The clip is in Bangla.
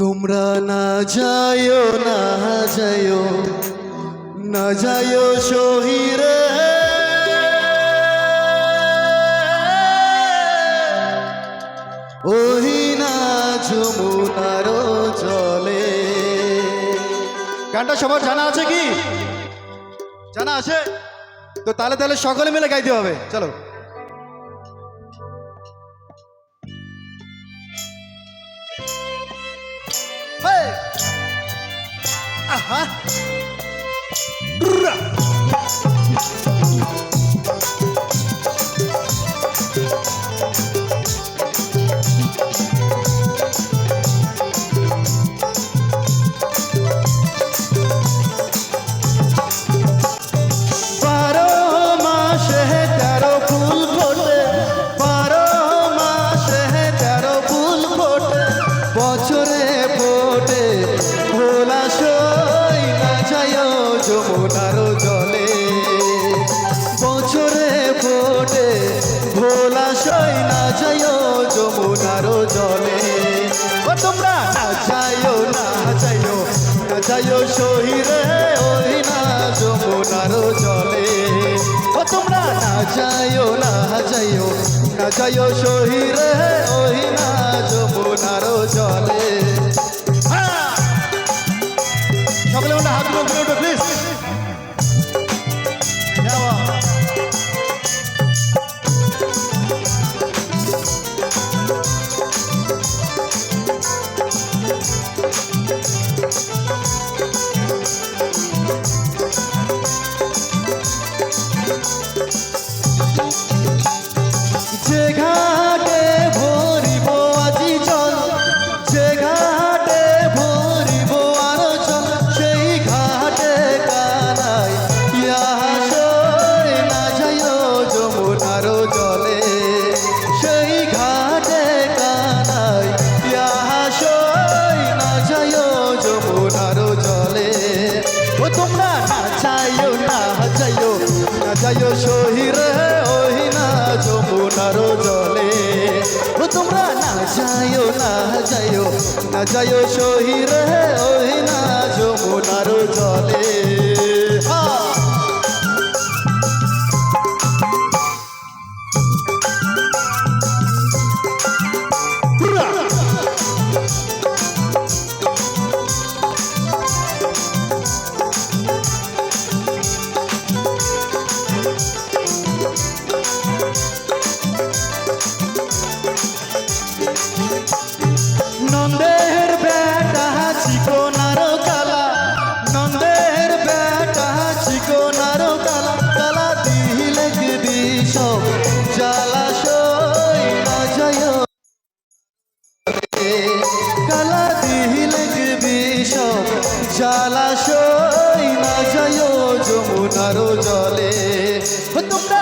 তোমরা না যাইও না যাইও না যাইও শহীরে ওহি না যমুনার জলে। গানটা সবার জানা আছে কি? জানা আছে তো তাহলে তাহলে সকলে মিলে গাইতে হবে। চলো আহা বছরে ফোটে ভোলা সই না যাইও যমুনার জলে। বছরে ফোটে ভোলা সই না যাইও যমুনার জলে। ও তোমরা না যাইও না যাইও না যাইও শহীরে ওই না যমুনার জলে। ও তোমরা না যাইও না যাইও না যাইও শহীরে ওই না যমুনার জলে। সকলে মনে হাত তুলে উঠো প্লিজ। যে ঘাটে ভরিব আজি জল, যে ঘাটে ভরিব আর জল, সেই ঘাটে কানাই ইয়াসই না যাইও যমুনার জলে। সেই ঘাটে কানাই ইয়াসই না যাইও যমুনার জলে। ও তোমরা না যাইও না যাইও না যাইও শহীরে ওই না যমুনার জলে। ও তোমরা না যাইও না যাইও না যাইও শহীরে ওই না যমুনার জলে। নন্দের বেটা চিকনার কালা, নন্দের বেটা চিকনার কালা, কালা দিলে বিষ জ্বালাসই না যাইও, কালা দিলে বিষ জ্বালাসই না যাইও যমুনার জলে। তোমরা